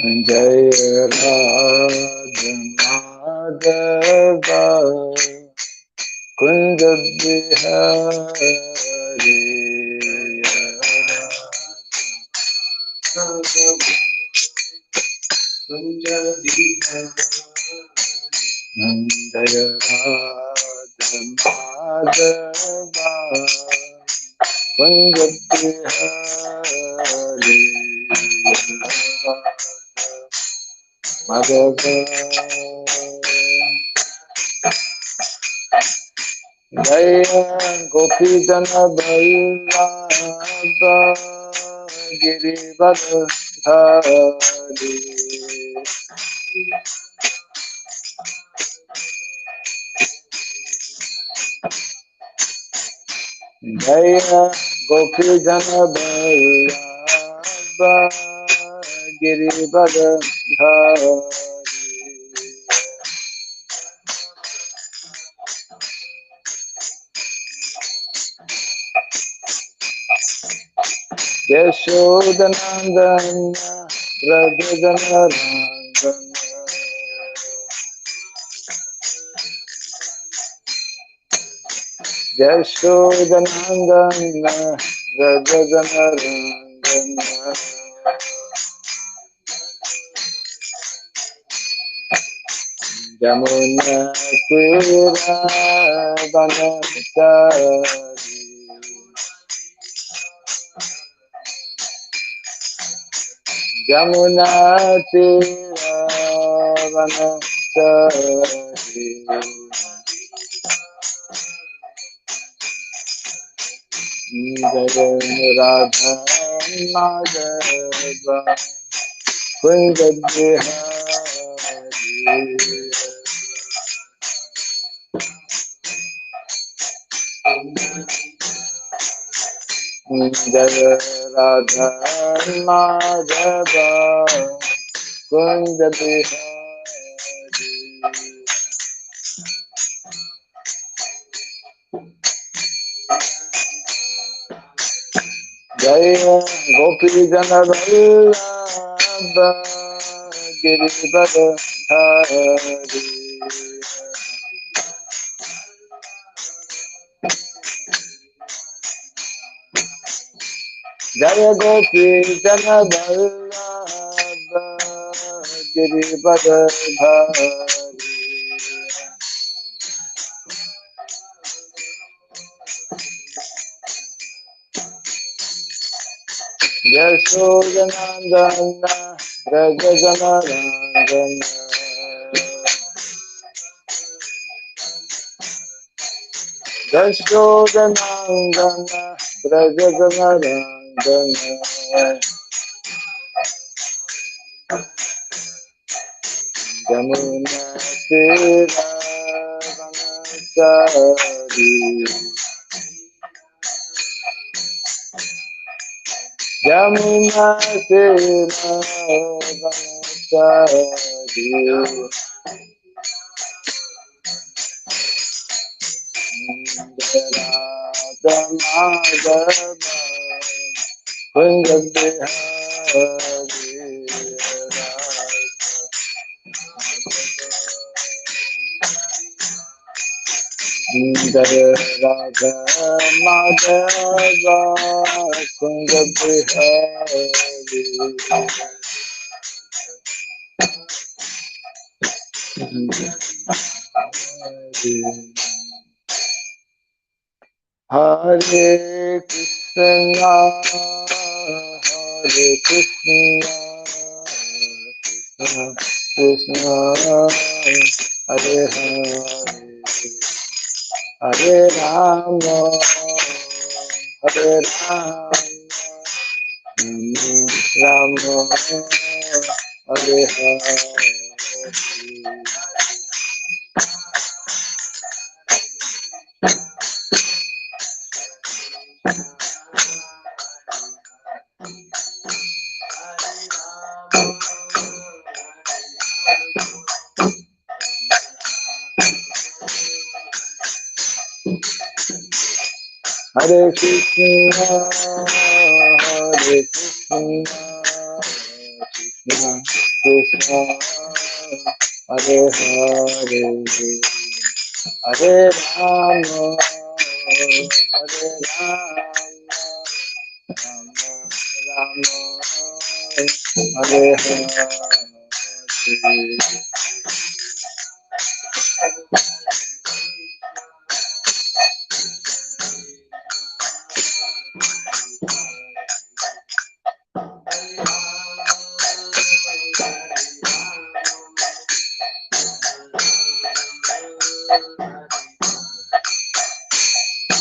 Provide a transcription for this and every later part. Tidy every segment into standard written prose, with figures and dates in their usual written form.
Jai Radha Madhava Kunja Bihari Kunja Bihari Jai Radha Madhava Kunja Bihari Madhava Jaya Gopi Jana Vallabha Girivardhari Jaya Gopi Jana Vallabha Girivardhari Yashodanandana Rajadana Rangana Yashodanandana Rajadana Rangana Jamuna Tira Vanachari Jamuna Tira Vanachari Jaya Radha Madhava Kunja Bihari Jaya Radha Madhava Kunja Bihari Jaya Gopi Jana Vallabha Girivardhari Jaya Gopi Jana Vallabha Girivardhari Yashodanandana Rajadana Rangana Yashodanandana Rajadana Rangana Jamuna Tira Vanachari Jamuna Tira Vanachari Radha Madhava Kunja Bihari Jaya Radha Madhava Kunja Bihari Hare Krishna Hare Krishna Krishna Hare Hare Hare Rama Hare Rama Rama Hare Hare Hare Krishna Krishna Krishna, Hare Hare, Hare Rama, Hare Rama, Rama Rama, Hare Hare.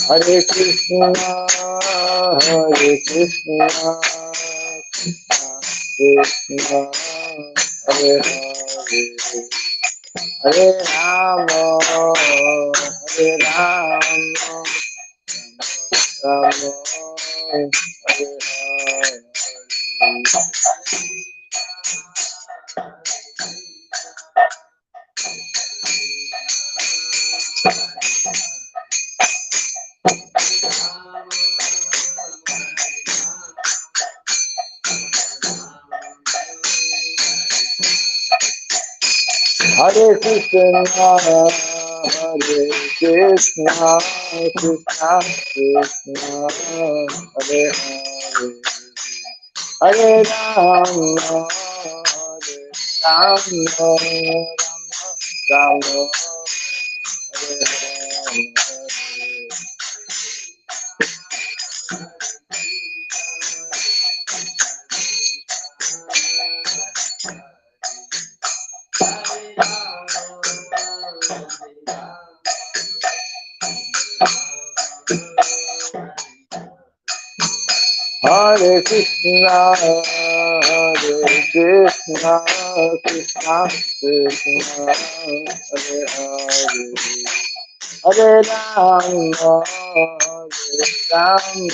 Hare Krishna, Hare Krishna, Krishna, Hare Hare, Hare Rama, Hare Rama, Rama, Hare Hare. Hare Krishna, Hare Krishna, Krishna Krishna, Hare Hare, Hare Rama, Hare Rama, Rama Rama, Hare Hare. Hare Krishna, Hare Krishna, Krishna Krishna, Hare Hare, Hare Rama, Hare Rama,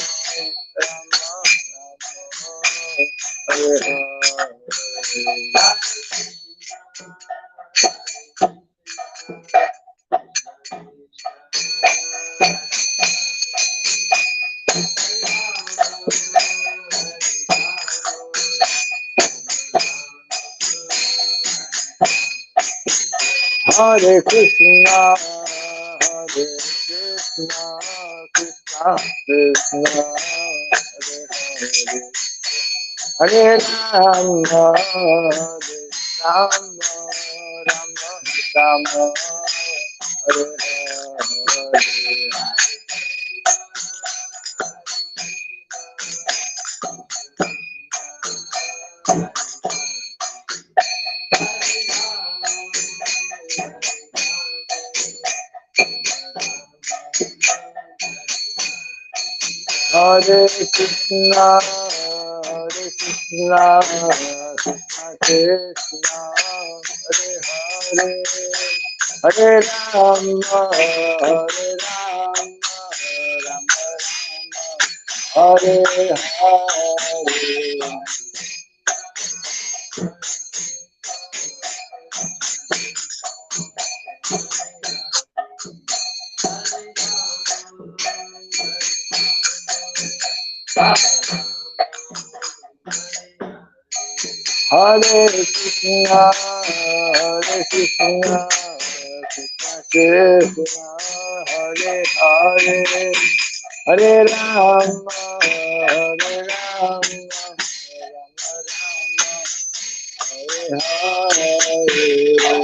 Rama Rama, Hare Hare Krishna, Hare Krishna, Krishna Krishna, Hare Hare, Hare Rama, Hare Rama, Rama Rama, Hare Hare Krishna, Hare Krishna, Krishna Krishna, Hare Hare, Hare Rama, Hare Rama, Rama Rama, Hare Hare. Hare Krishna, Hare Krishna, Krishna Krishna, Hare Hare, Hare Rama, Hare Rama, Rama Rama, Hare Hare.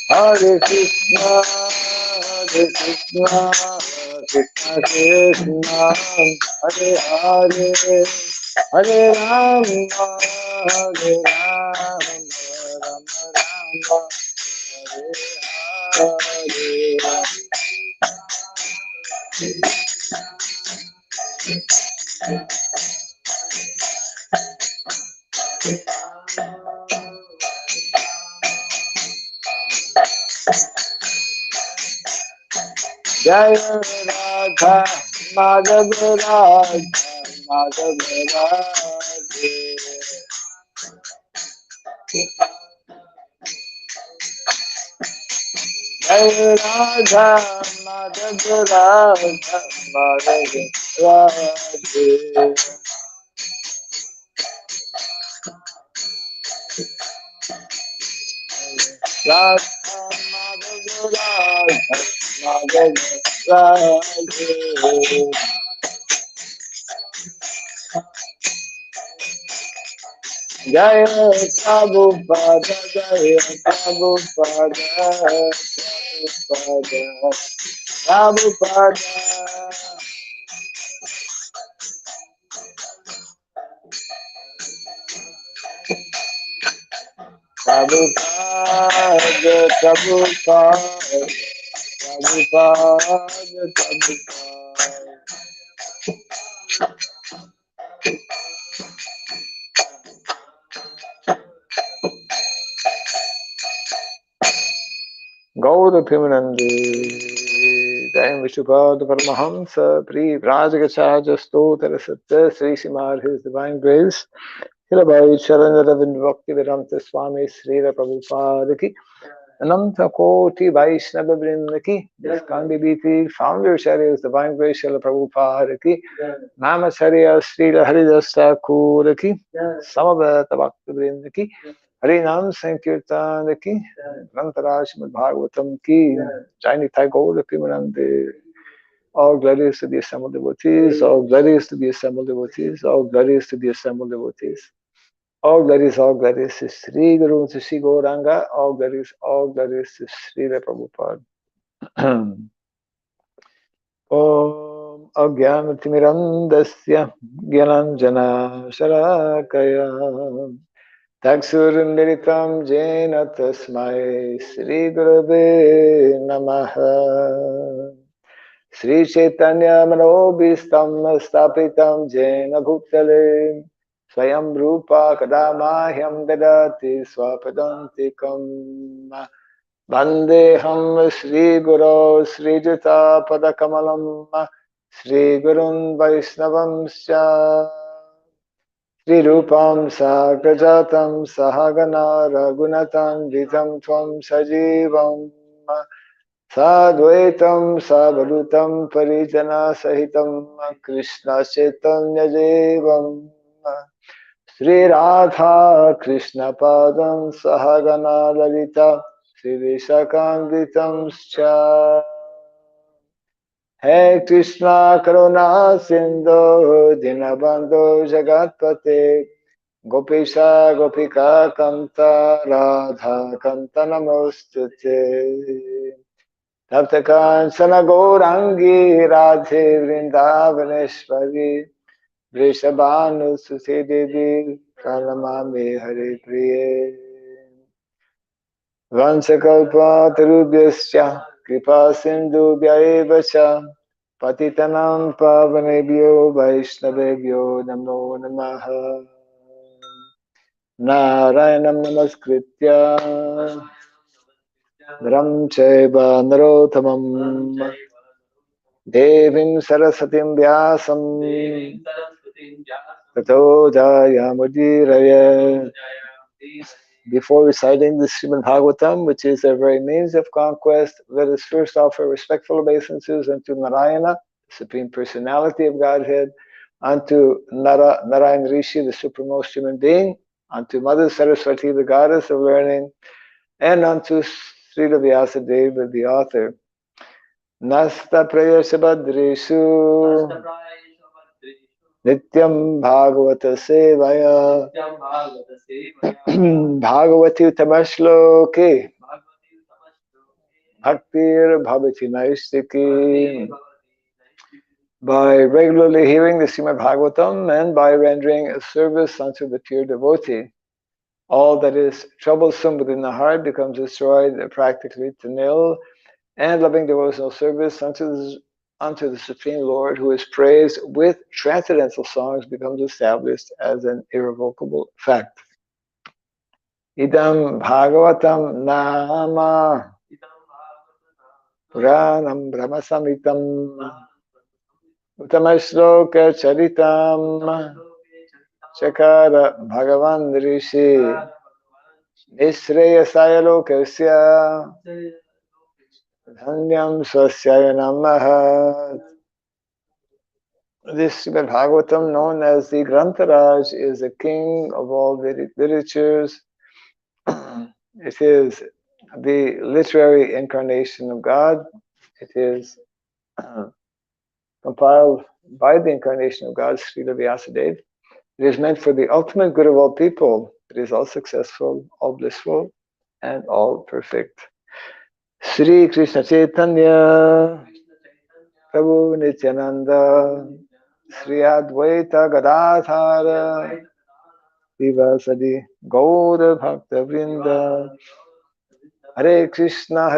Hare Krishna, Hare Krishna, Krishna Krishna, Hare Hare, Hare Rama, Hare Rama, Rama Rama, Hare Hare. Jaya Radha, Madhava Radha, Madhava Radha. Jai Radha Madhava Radha Madhava Radhe. Radha Madhava Radha Madhava Radhe. Jaya Prabhupada, Jaya Prabhupada, Prabhupada, Prabhupada. Prabhupada, Prabhupada, Prabhupada, Prabhupada. Gauda Pimanandi, Jayam Vishnupada Paramahamsa, Pri Vrajagachaja Stotra Satya, Sri Simar, His Divine Grace, Hilabai Charanaravind Bhakti Vedanta Swami, Srila Prabhupada Ki, Ananta Koti Vaishnava Vrinda Ki, Iskandi Biti, Founder Charya's Divine Grace, Srila Prabhupada Ki, Mama Charya Srila Haridas Thakur Ki, Samaveta Bhakti Vrinda Ki, Harinam Sankirtan Ki, Grantaraj Srimad Bhagavatam Ki, Jaini Thai Gaura Pimanande. All glories to the assembled devotees, all glories to the assembled devotees, all glories to the assembled devotees. All glories to Sri Guru, to Sri Gauranga, all glories to Sri Prabhupada. Om Agyanatimirandasya Gyananjana Sharakaya Taksurmiritam Jena Tasmai Sri Gurave Namaha Sri Chaitanya Manobhistam Stapitam Jena Bhutale Swayam Rupa Kadamahyam Dadati Swapadantikam Vandeham Sri Guru Sri Juta Padakamalam Sri Gurun Vaishnavamscha Sri Rupam Sagrajatam Sahagana Ragunatam Vitam Tvam Sajivam Sadvaitam Savadutam Parijana Sahitam Krishna Chaitanya Devam Sri Radha Krishna Padam Sahagana Lalita Sri Vishakam Scha He Krishna Karuna Sindhu Dinabandhu Jagatpate Gopisha Gopika Kanta Radha Kanta Namostute Taptakan Gaurangi Radhe Vrindavaneshwari Vrishabhanu Sute Devi Pranamami Hare Priye Vansakalpa Tarubhyascha Kripa Sindhu Vyaevacha Patitanam Pavanebhyo Vaishnavebhyo Namo Namaha Narayanam Namaskritya Dharam Chaiva Narottamam Devim Sarasatim Vyasam Tato Jayamudiraye. Before reciting the Srimad Bhagavatam, which is their very means of conquest, let us first offer respectful obeisances unto Narayana, the Supreme Personality of Godhead, unto Narayan Rishi, the supremmost human being, unto Mother Saraswati, the goddess of learning, and unto Srila Vyasadeva, the author. Nasta Prayasabhadreshu Nityam Bhagavata Sevaya Bhagavati Tamashloke Bhaktir Bhavati Naistiki. By regularly hearing the Srimad Bhagavatam and by rendering a service unto the pure devotee, all that is troublesome within the heart becomes destroyed practically to nil, and loving devotional service unto the Supreme Lord, who is praised with transcendental songs, becomes established as an irrevocable fact. Idam Bhagavatam Nama Puranam Brahmasamitam Utamashloka Charitam Chakara Bhagavan Rishi Nisreyasaya Lokasya Dhanyam Swasyaya Namaha. This Srimad Bhagavatam, known as the Grantaraj, is the king of all Vedic literatures. It is the literary incarnation of God. It is compiled by the incarnation of God, Srila Vyasadeva. It is meant for the ultimate good of all people. It is all successful, all blissful, and all perfect. Sri Krishna Chaitanya Prabhu Nityananda Sri Advaita Gadadhara Vivasadi Gaura Bhakta Vrinda Hare Krishna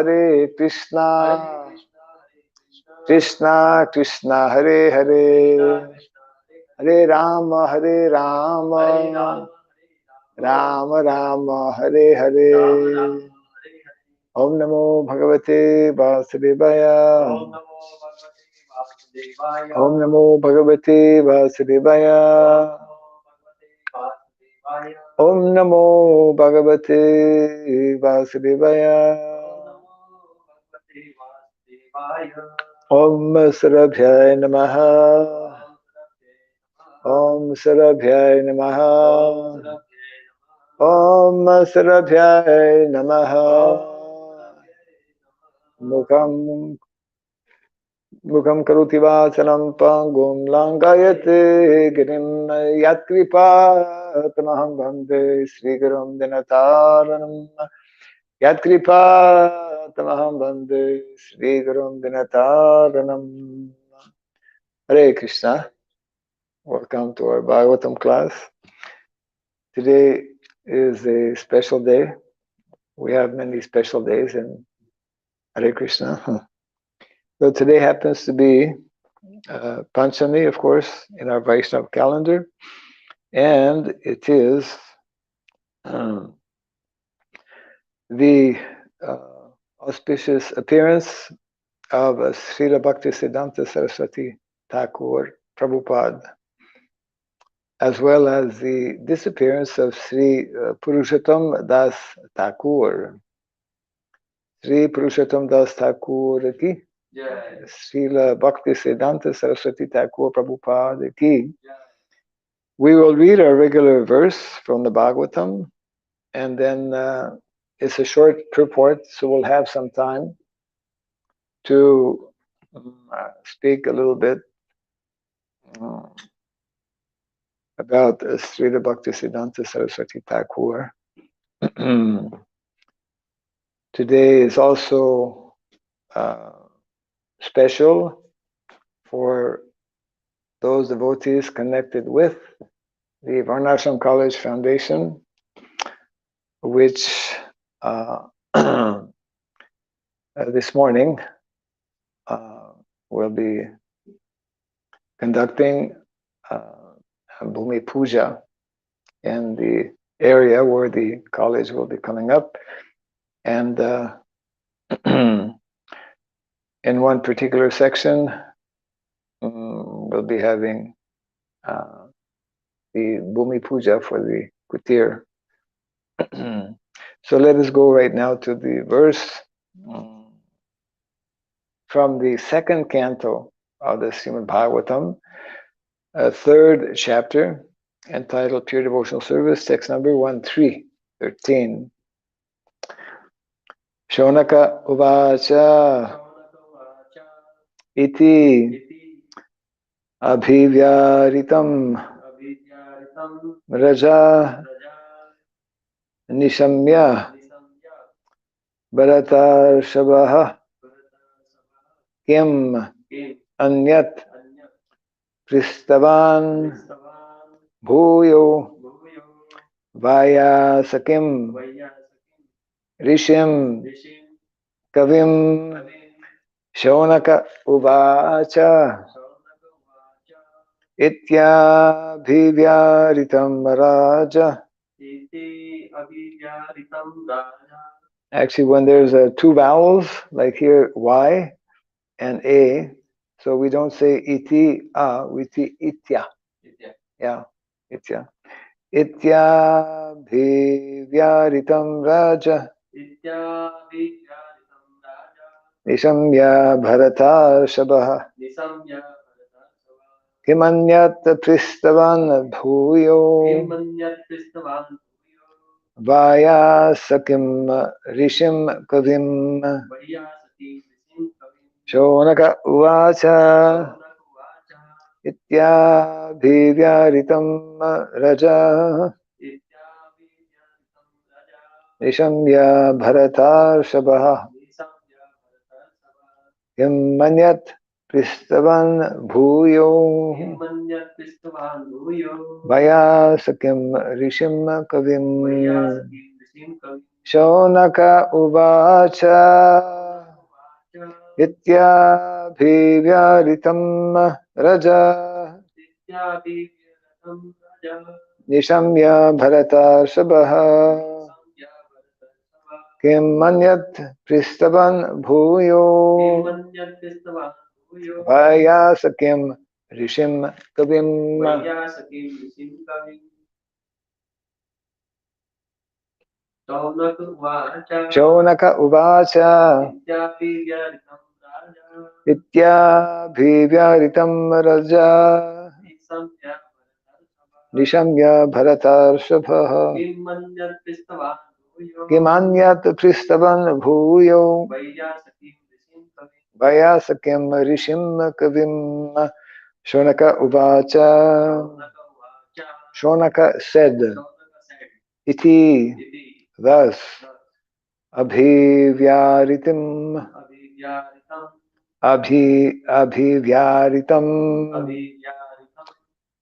Krishna Krishna Hare Hare Hare Rama Rama Rama Hare Hare Om Namo Bhagavate Vasudevaya Om Namo Bhagavate Vasudevaya Om Namo Bhagavate Vasudevaya Om Sarabhyaya Namaha Om Sarabhyaya Namaha Om Sarabhyaya Namaha Mukam Mukam Karoti Vachalam Pangum Langayate Girim Yatkripa Tamaham Bhante Sri Gurum Dinataranam Yatkripa Tamaham Bhante Sri Gurum Dinataranam. Hare Krishna. Welcome to our Bhagavatam class. Today is a special day. We have many special days in Hare Krishna. So today happens to be Panchami, of course, in our Vaishnava calendar, and it is the auspicious appearance of Srila Bhaktisiddhanta Saraswati Thakur Prabhupada, as well as the disappearance of Sri Purushottam Das Thakur. Sri Purushottam Das Thakur ki, Srila Bhaktisiddhanta Saraswati Thakur Prabhupada ki. We will read our regular verse from the Bhagavatam, and then it's a short purport, so we'll have some time to speak a little bit about Srila Bhaktisiddhanta Saraswati Thakur. Today is also special for those devotees connected with the Varnasrama College Foundation, which this morning will be conducting Bhumi Puja in the area where the college will be coming up. And in one particular section, we'll be having the Bhumi Puja for the Kutir. So let us go right now to the verse from the second canto of the Srimad Bhagavatam, third chapter, entitled Pure Devotional Service, text number 1313. Shonaka Uvacha Iti Abhivyaritam Raja Nishamya Bharatar Shabaha Kim Anyat Pristavan Bhuyo Vayasakim Rishim Kavim Shonaka Uvacha Ityabhivyaritam Raja. Actually, when there's two vowels, like here, Y and A, so we don't say iti, we say itya. Yeah, itya. Ityabhivyaritam Raja. Nishamya Bharatarshavaha Kimanyat Pristavan Bhuyo Vaya Sakim Rishim Kavim Shonaka Uvacha Ityabhivyaritam Raja Nishamya Bharatarshavaha Yamanyat Pristavan Bhuyo Vaya Sakim Rishim Kavim Shonaka Uvacha Ityabhivyaritam Raja Nishamya Bharatarshavaha Kim Manyat Pristavan Bhuyo Vayasakim Rishim Kavim Shonaka Uvacha Ityabhivyaritam Raja Nishamya Bharatarshavaha Kimanyat Pristavan Bhuyo Vayasakim Rishim Kavim Shonaka Uvacha Shonaka said Iti thus Abhivyaritam Abhivyaritam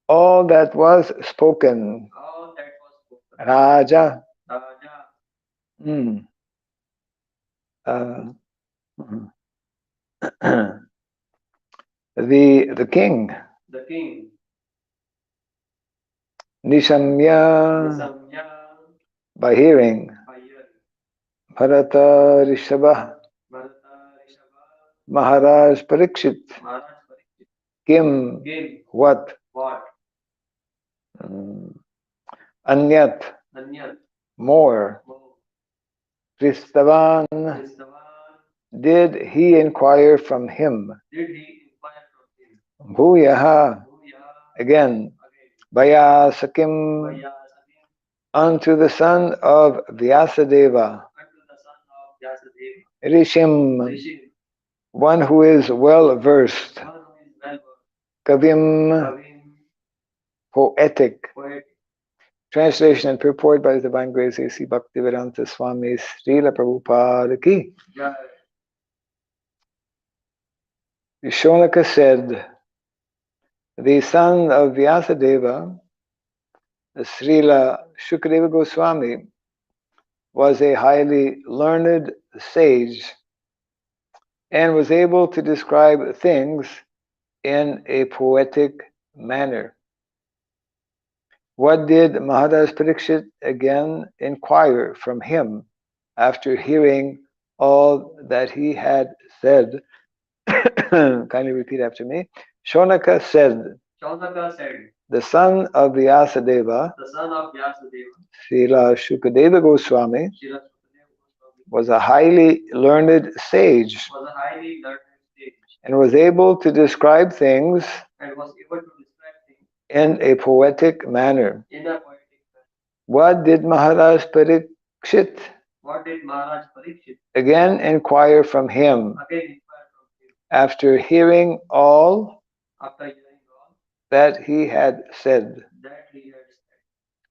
all that was spoken Raja mm, uh, the king Nishamya by hearing Bharata Rishabha Maharaj Parikshit Kim what Anyat more Pristavan did he inquire from him Bhuyaha again Vayasakim unto the son of Vyasadeva Rishim one who is well versed Kavim poetic translation and purport by His Divine Grace A.C. Bhaktivedanta Swami Srila Prabhupada Ki Shonaka said the son of Vyasadeva Srila Shukadeva Goswami was a highly learned sage and was able to describe things in a poetic manner. What did Maharaj Parikshit again inquire from him after hearing all that he had said? Kindly repeat after me. Shonaka said, the son of Vyasadeva, Srila Shukadeva Goswami, was a highly learned sage and was able to describe things in a poetic manner. What did Maharaj Parikshit again inquire from him after hearing all that he had said?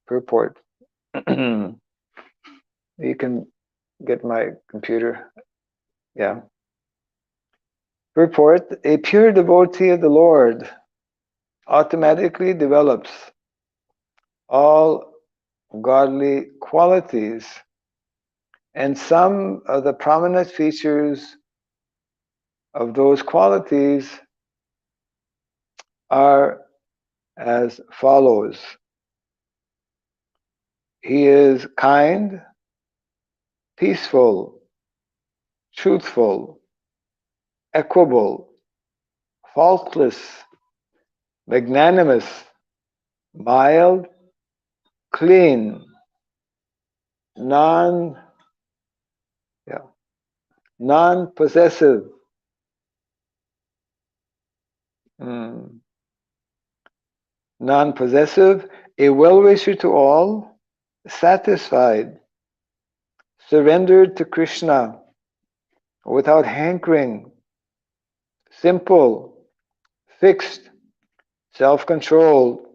Purport. You can get my computer. Yeah. Purport. A pure devotee of the Lord automatically develops all godly qualities, and some of the prominent features of those qualities are as follows. He is kind, peaceful, truthful, equable, faultless, magnanimous, mild, clean, non-possessive, non-possessive, a well-wisher to all, satisfied, surrendered to Krishna, without hankering, simple, fixed, self-controlled,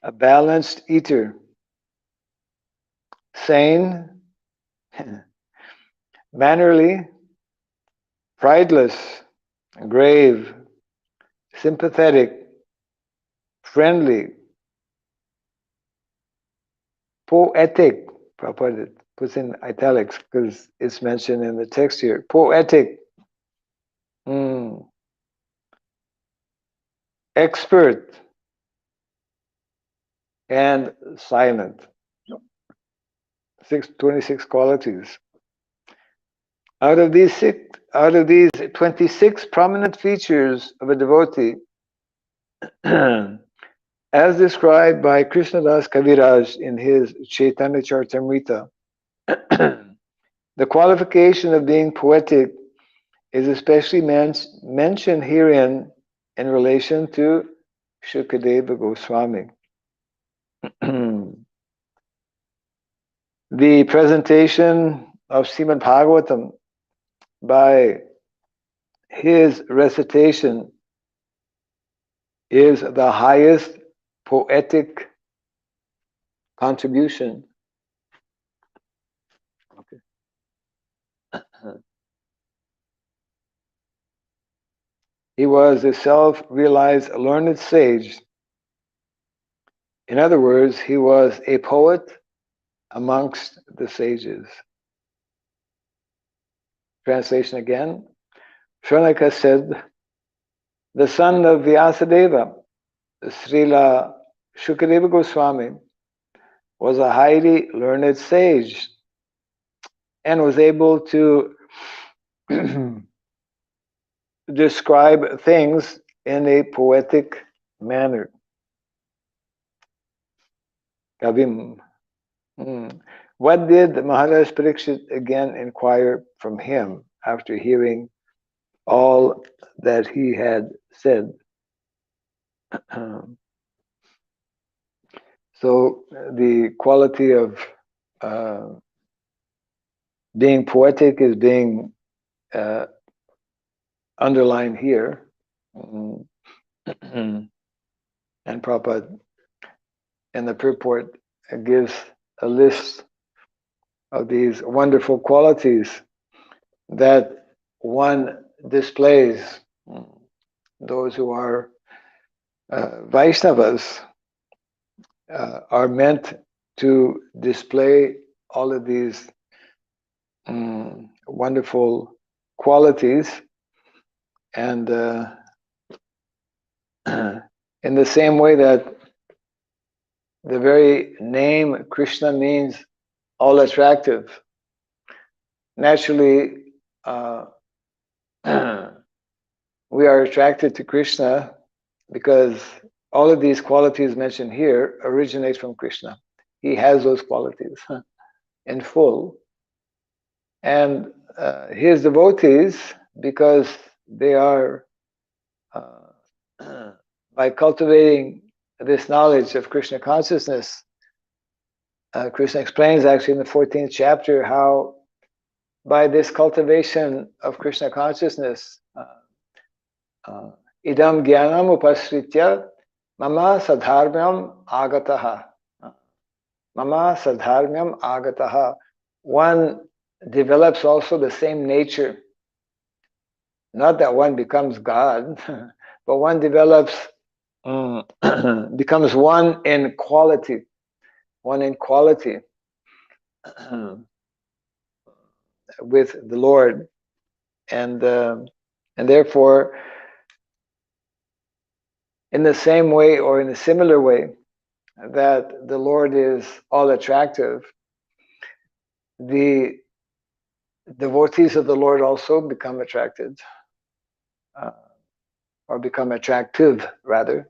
a balanced eater, sane, mannerly, prideless, grave, sympathetic, friendly, poetic. Prabhupada puts in italics because it's mentioned in the text here. Poetic, expert, and silent. 26 qualities. Out of these 26 prominent features of a devotee, as described by Krishnadas Kaviraj in his Chaitanya Charitamrita, the qualification of being poetic is especially mentioned herein in relation to Shukadeva Goswami. The presentation of Srimad Bhagavatam by his recitation is the highest poetic contribution. Okay. He was a self-realized learned sage. In other words, he was a poet amongst the sages. Translation again. Shonaka said, the son of Vyasadeva, Srila Shukadeva Goswami, was a highly learned sage and was able to describe things in a poetic manner. Kavim. What did Maharaj Parikshit again inquire from him after hearing all that he had said? So the quality of being poetic is being underlined here. And Prabhupada in the purport gives a list of these wonderful qualities that one displays. Those who are Vaishnavas are meant to display all of these wonderful qualities, and in the same way that the very name Krishna means all attractive. Naturally, we are attracted to Krishna because all of these qualities mentioned here originate from Krishna. He has those qualities in full. And his devotees, because they are, by cultivating this knowledge of Krishna consciousness, Krishna explains actually in the 14th chapter how by this cultivation of Krishna consciousness, idam jnanam upasritya mama sadharmyam agataha. Mama sadharmyam agataha. One develops also the same nature. Not that one becomes God, but one develops, becomes one in quality. One in quality with the Lord. And therefore, in the same way or in a similar way that the Lord is all attractive, the devotees of the Lord also become attracted, or become attractive rather.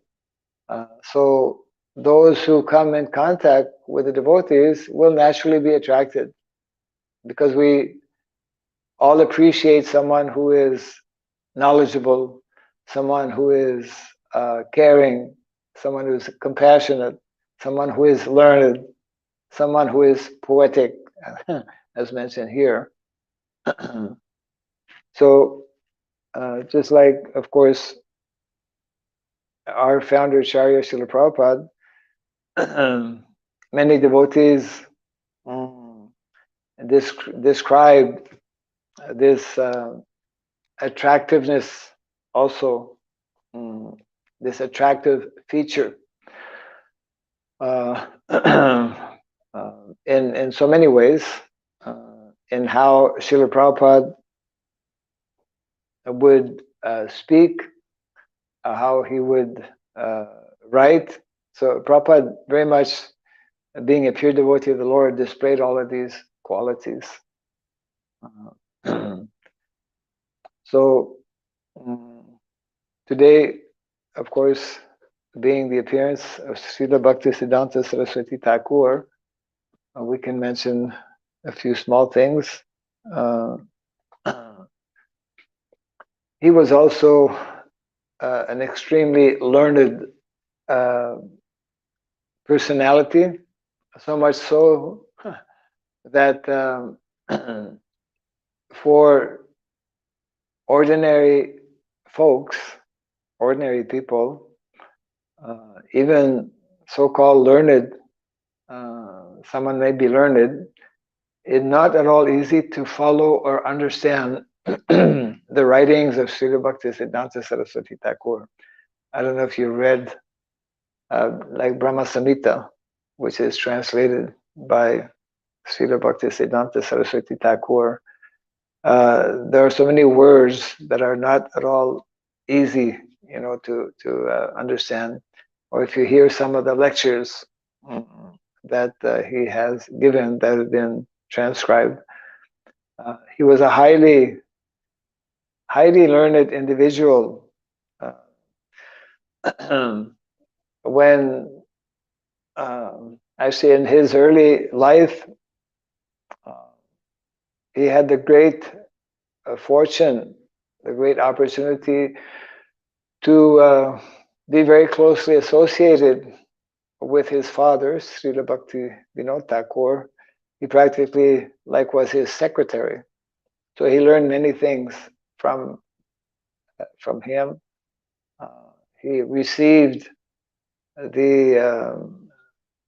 So those who come in contact with the devotees will naturally be attracted, because we all appreciate someone who is knowledgeable, someone who is caring, someone who is compassionate, someone who is learned, someone who is poetic, as mentioned here. So, just like, of course, our founder, Acharya Srila Prabhupada, many devotees describe this attractiveness also, this attractive feature in so many ways, in how Srila Prabhupada would speak, how he would write. So Prabhupada, very much being a pure devotee of the Lord, displayed all of these qualities. So today, of course, being the appearance of Srila Bhaktisiddhanta Saraswati Thakur, we can mention a few small things. He was also an extremely learned personality, so much so that for ordinary folks, ordinary people, even so-called learned, someone may be learned, it's not at all easy to follow or understand the writings of Srila Bhaktisiddhanta Saraswati Thakur. I don't know if you read like Brahma Samhita, which is translated by Srila Bhaktisiddhanta Saraswati Thakur. There are so many words that are not at all easy, to understand. Or if you hear some of the lectures that he has given that have been transcribed, he was a highly learned individual. When actually in his early life, he had the great fortune, the great opportunity to be very closely associated with his father, Srila Bhakti Vinod Thakur. He practically was his secretary. So he learned many things from him. He received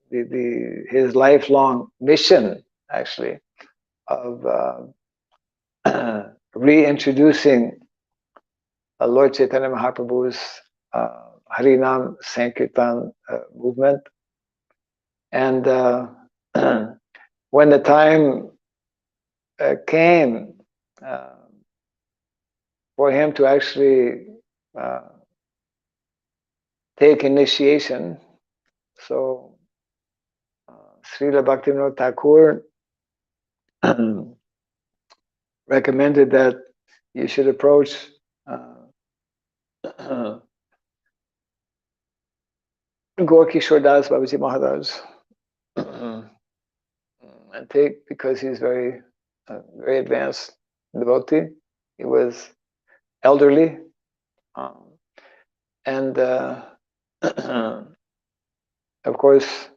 his lifelong mission, actually, of reintroducing Lord Chaitanya Mahaprabhu's Harinam Sankirtan movement. And when the time came for him to actually take initiation, so Srila Bhaktivinoda Thakur recommended that you should approach Gaur-Kishore Das Babaji Maharaj and take, because he's very advanced devotee. He was elderly, and of course,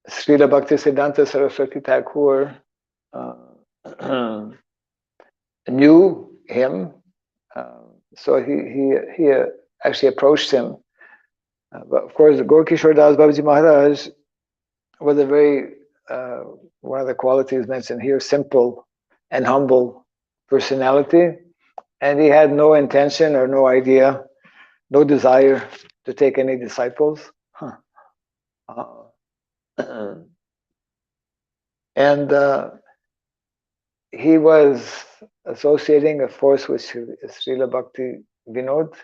Srila Bhaktisiddhanta Saraswati Thakur knew him, so he actually approached him. But of course, Gaur-Kishore Das Babaji Maharaj was a very, one of the qualities mentioned here, simple and humble personality. And he had no intention or no idea, no desire to take any disciples. And he was associating, of course, with Srila Bhakti Vinod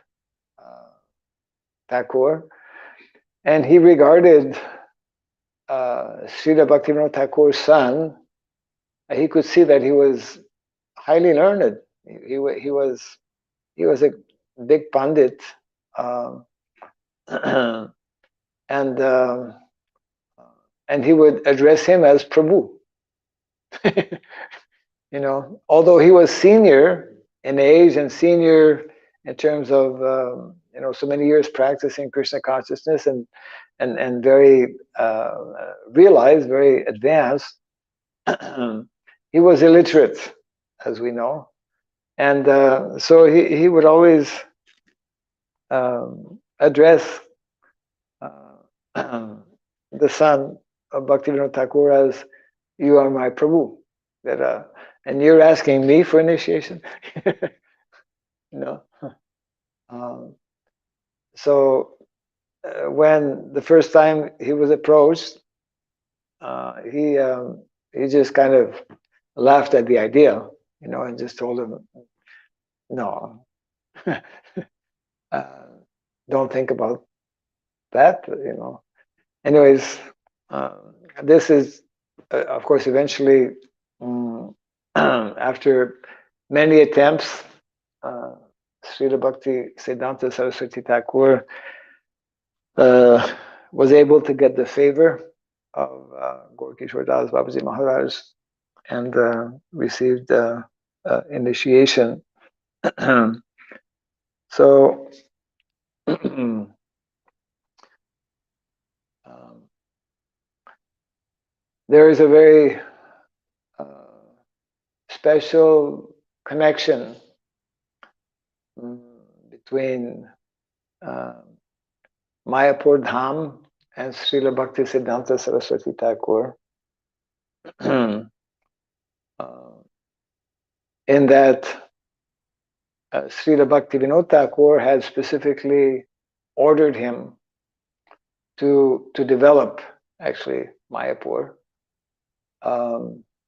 Thakur. And he regarded Srila Bhakti Vinod Thakur's son. He could see that he was highly learned. He was a big pandit, and he would address him as Prabhu. You know, although he was senior in age and senior in terms of you know, so many years practicing Krishna consciousness, and very realized, very advanced, he was illiterate, as we know, and so he would always address the son of Bhaktivinoda Thakur as, "You are my Prabhu." That and you're asking me for initiation, no. Um, so when the first time he was approached, he just kind of laughed at the idea, you know, and just told him, "No, uh, don't think about that," you know. Anyways, this is, of course, eventually, after many attempts, uh, Srila Bhakti Siddhanta Saraswati Thakur was able to get the favor of Gaur Das Babaji Maharaj, and received initiation. So there is a very special connection between Mayapur Dham and Srila Bhakti Siddhanta Saraswati Thakur, in that Srila Bhakti Vinod Thakur had specifically ordered him to develop, actually, Mayapur.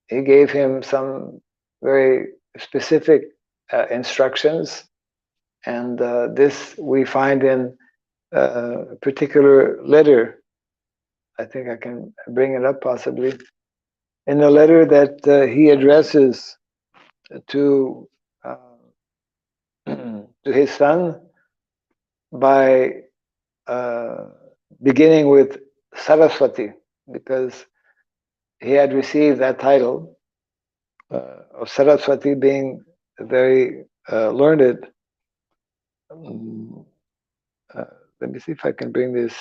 He gave him some very specific instructions, and this we find in a particular letter. I think I can bring it up possibly. In the letter that he addresses to to his son by beginning with Saraswati, because he had received that title of Saraswati, being very learned. Let me see if I can bring this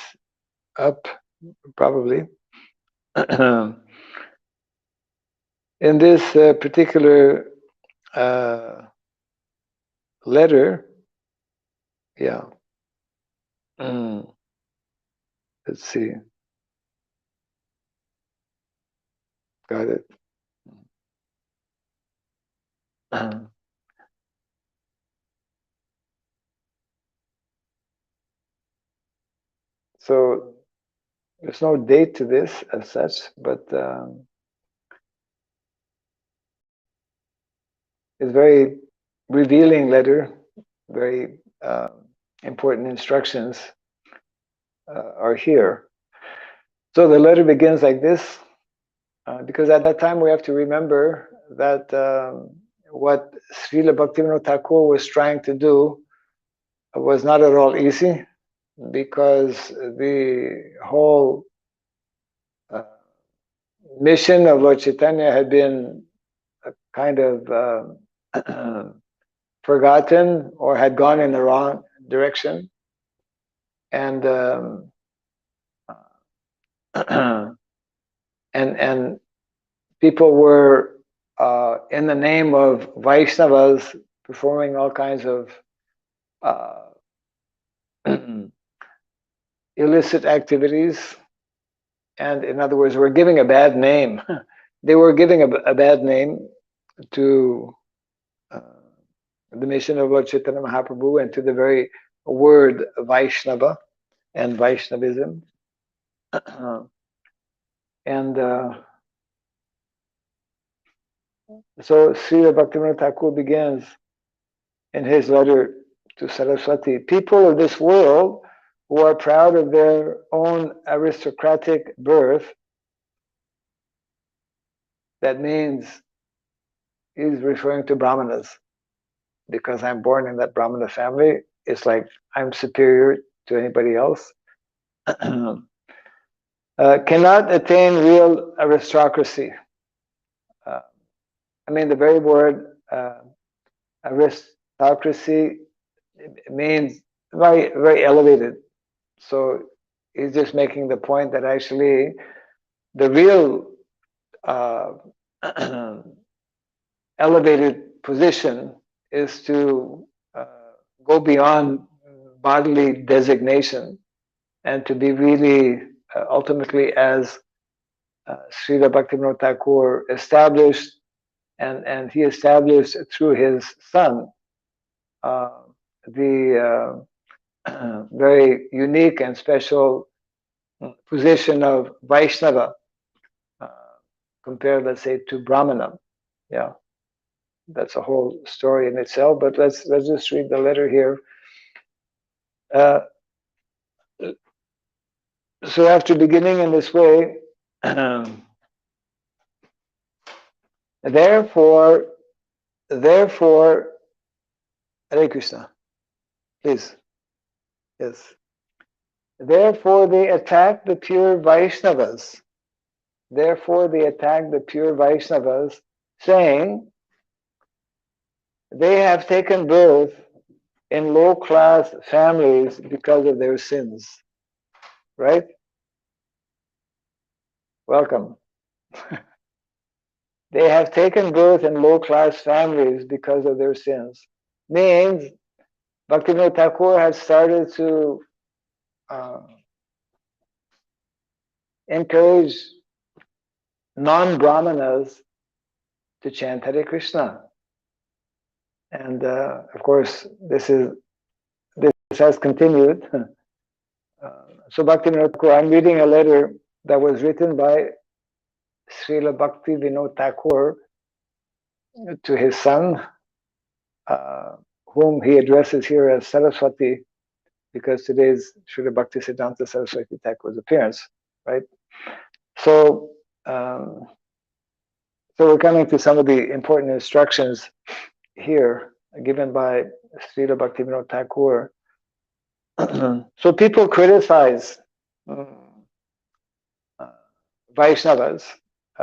up, probably. In this particular letter, yeah. Let's see. Got it. So there's no date to this as such, but it's very revealing letter, very important instructions are here. So the letter begins like this, because at that time we have to remember that what Srila Bhaktivinoda Thakur was trying to do was not at all easy, because the whole mission of Lord Chaitanya had been kind of forgotten, or had gone in the wrong direction, and and people were in the name of Vaishnavas performing all kinds of illicit activities, and in other words, were giving a bad name. They were giving a bad name to the mission of Lord Chaitanya Mahaprabhu, and to the very word Vaishnava and Vaishnavism. And so Srila Bhaktivinoda Thakur begins in his letter to Saraswati, people of this world who are proud of their own aristocratic birth, that means he's referring to Brahmanas, because I'm born in that Brahmana family, it's like I'm superior to anybody else, cannot attain real aristocracy. Uh, I mean, the very word aristocracy means very, very elevated. So he's just making the point that actually the real uh, elevated position is to go beyond bodily designation and to be really ultimately as Srila Bhaktivinoda Thakur established, and he established through his son uh, the very unique and special position of Vaishnava uh, compared, let's say, to Brahmana. Yeah, that's a whole story in itself. But let's just read the letter here. Uh, so after beginning in this way, therefore, Hare Krishna, please, yes. Therefore, they attack the pure Vaishnavas. Therefore, they attack the pure Vaishnavas, saying they have taken birth in low-class families because of their sins. Right? Welcome. They have taken birth in low-class families because of their sins. Means Bhaktivinoda Thakur has started to encourage non-Brahmanas to chant Hare Krishna. And of course, this has continued. So Bhaktivinoda Thakur, I'm reading a letter that was written by Srila Bhakti Vinod Thakur to his son, whom he addresses here as Saraswati, because today's Srila Bhakti Siddhanta Saraswati Thakur's appearance, right? So, so we're coming to some of the important instructions here given by Srila Bhakti Vinod Thakur. So people criticize Vaishnavas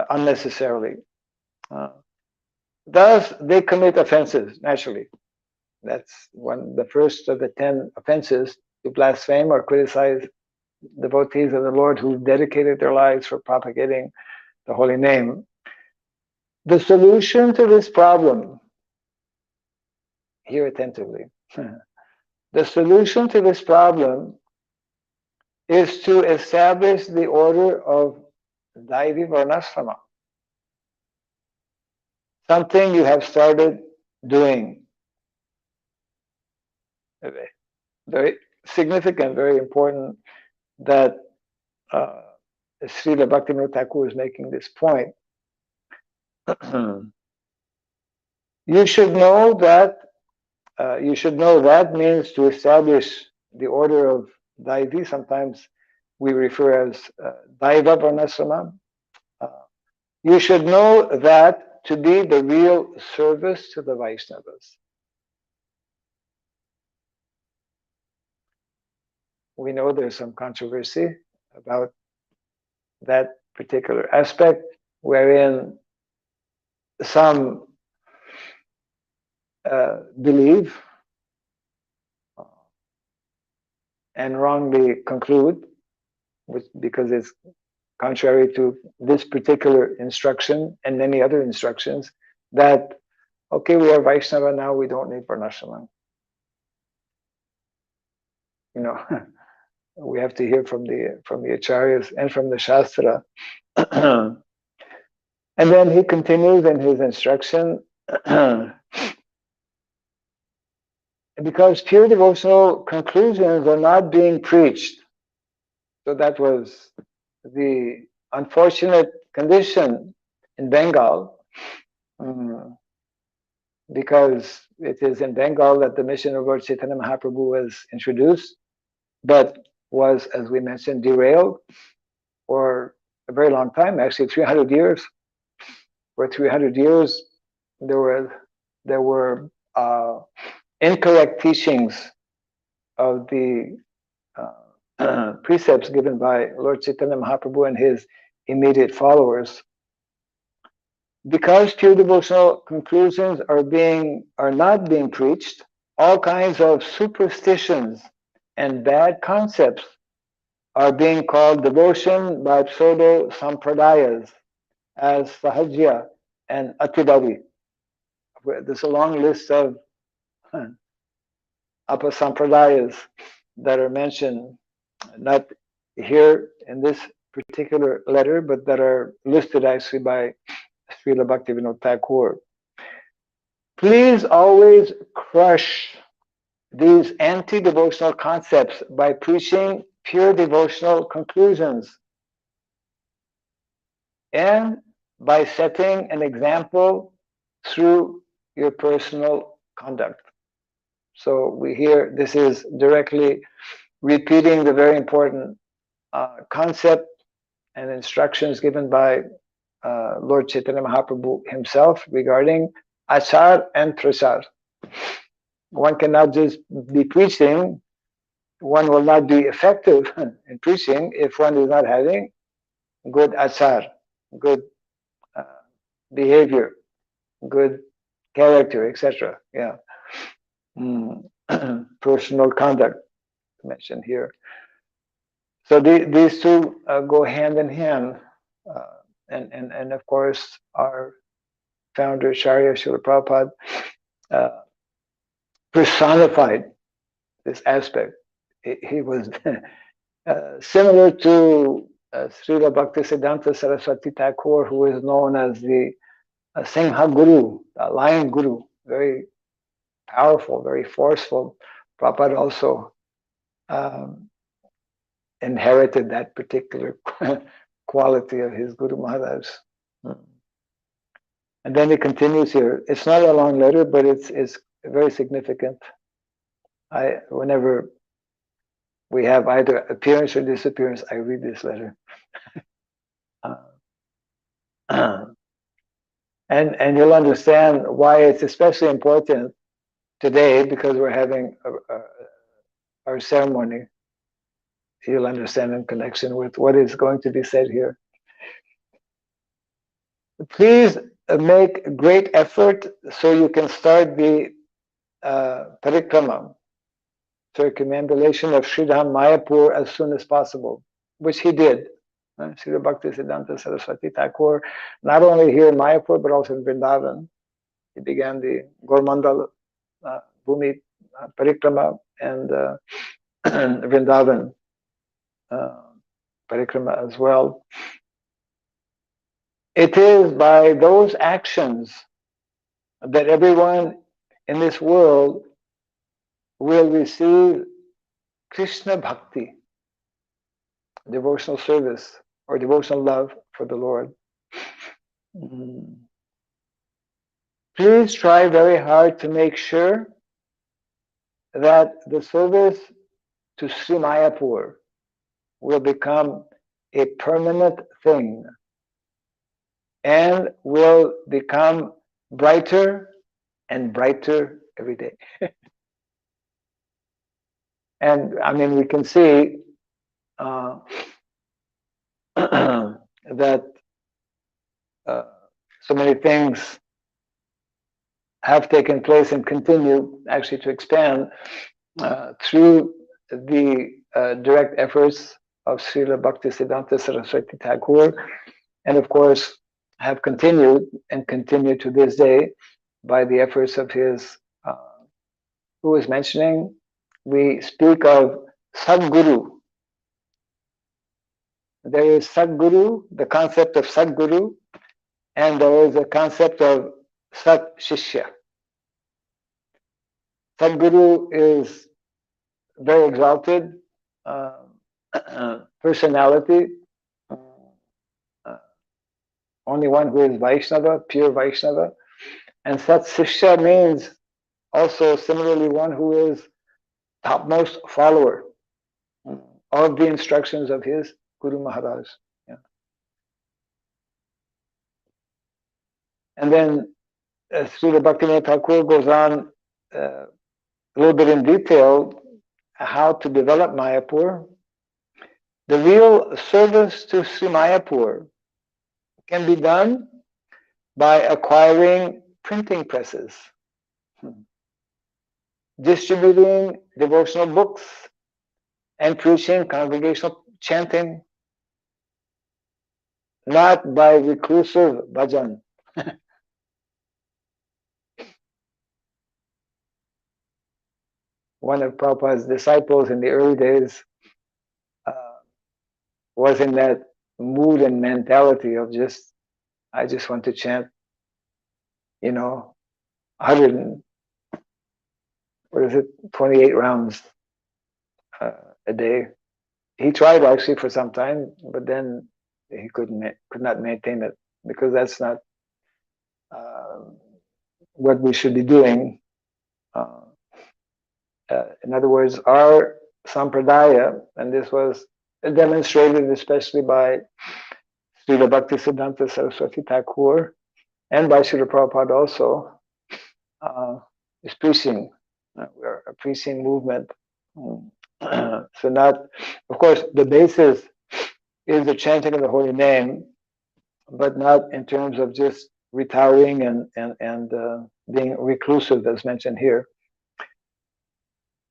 unnecessarily. Thus, they commit offenses, naturally. That's the first of the 10 offenses, to blaspheme or criticize devotees of the Lord who dedicated their lives for propagating the holy name. The solution to this problem, hear attentively, the solution to this problem is to establish the order of Daivi Varnasrama. Something you have started doing. Very significant, very important that Srila Bhaktivinoda Thakur is making this point. You should know that means to establish the order of Daivi. Sometimes we refer as Daiva Varnasrama. You should know that to be the real service to the Vaishnavas. We know there's some controversy about that particular aspect, wherein some believe and wrongly conclude, because it's contrary to this particular instruction and many other instructions, that okay, we are Vaishnava now, we don't need Varnasrama. You know, we have to hear from the acharyas and from the Shastra. And then he continues in his instruction, because pure devotional conclusions are not being preached. So that was the unfortunate condition in Bengal, because it is in Bengal that the mission of Lord Chaitanya Mahaprabhu was introduced, but was, as we mentioned, derailed for a very long time, actually 300 years. For 300 years, there were incorrect teachings of the precepts given by Lord Chaitanya Mahaprabhu and his immediate followers. Because pure devotional conclusions are not being preached, all kinds of superstitions and bad concepts are being called devotion by pseudo sampradayas as Sahajya and Atibavi. There's a long list of apasampradayas that are mentioned, not here in this particular letter, but that are listed actually by Srila Bhaktivinoda Thakur. Please always crush these anti-devotional concepts by preaching pure devotional conclusions and by setting an example through your personal conduct. So we hear this is directly repeating the very important concept and instructions given by Lord Chaitanya Mahaprabhu himself regarding achar and prasar. One cannot just be preaching, one will not be effective in preaching if one is not having good achar, good uh, behavior, good character, etc. Yeah. Personal conduct mentioned here. So these two go hand in hand. And of course, our founder, Sharya Srila Prabhupada, uh, personified this aspect. He was similar to Srila Bhaktisiddhanta Saraswati Thakur, who is known as the Singha Guru, Lion Guru, very powerful, very forceful. Prabhupada also um, inherited that particular quality of his Guru Maharaj. And then he continues here. It's not a long letter, but it's very significant. Whenever we have either appearance or disappearance, I read this letter. And you'll understand why it's especially important today, because we're having our ceremony. You'll understand in connection with what is going to be said here. Please make great effort so you can start the parikrama, circumambulation of Sridham Mayapur as soon as possible, which he did. Srila Bhaktisiddhanta Saraswati Thakur, not only here in Mayapur, but also in Vrindavan. He began the Gormandal Bhumi Parikrama and Vrindavan Parikrama as well. It is by those actions that everyone in this world will receive Krishna Bhakti, devotional service or devotional love for the Lord. Please try very hard to make sure that the service to Sri Mayapur will become a permanent thing and will become brighter and brighter every day. And I mean, we can see that so many things have taken place and continue actually to expand through the direct efforts of Srila Bhaktisiddhanta Saraswati Thakur, and of course have continued and continue to this day by the efforts of his, who was mentioning, we speak of Sadguru. There is Sadguru, the concept of Sadguru, and there is a concept of Sat Shishya. Sadguru is very exalted personality, only one who is Vaishnava, pure Vaishnava. And Sat Shishya means also similarly one who is topmost follower of the instructions of his Guru Maharaj. Yeah. And then Srila Bhaktivinoda Thakur goes on a little bit in detail how to develop Mayapur. The real service to Sri Mayapur can be done by acquiring printing presses, distributing devotional books, and preaching congregational chanting, not by reclusive bhajan. One of Prabhupada's disciples in the early days uh, was in that mood and mentality of I just want to chant, 100 what is it, 28 rounds uh, a day. He tried actually for some time, but then he could not maintain it because that's not uh, what we should be doing. Uh, in other words, our sampradaya, and this was demonstrated especially by Srila Bhaktisiddhanta Saraswati Thakur and by Srila Prabhupada also, is preaching. We're a preaching movement. So not, of course, the basis is the chanting of the holy name, but not in terms of just retiring and being reclusive, as mentioned here.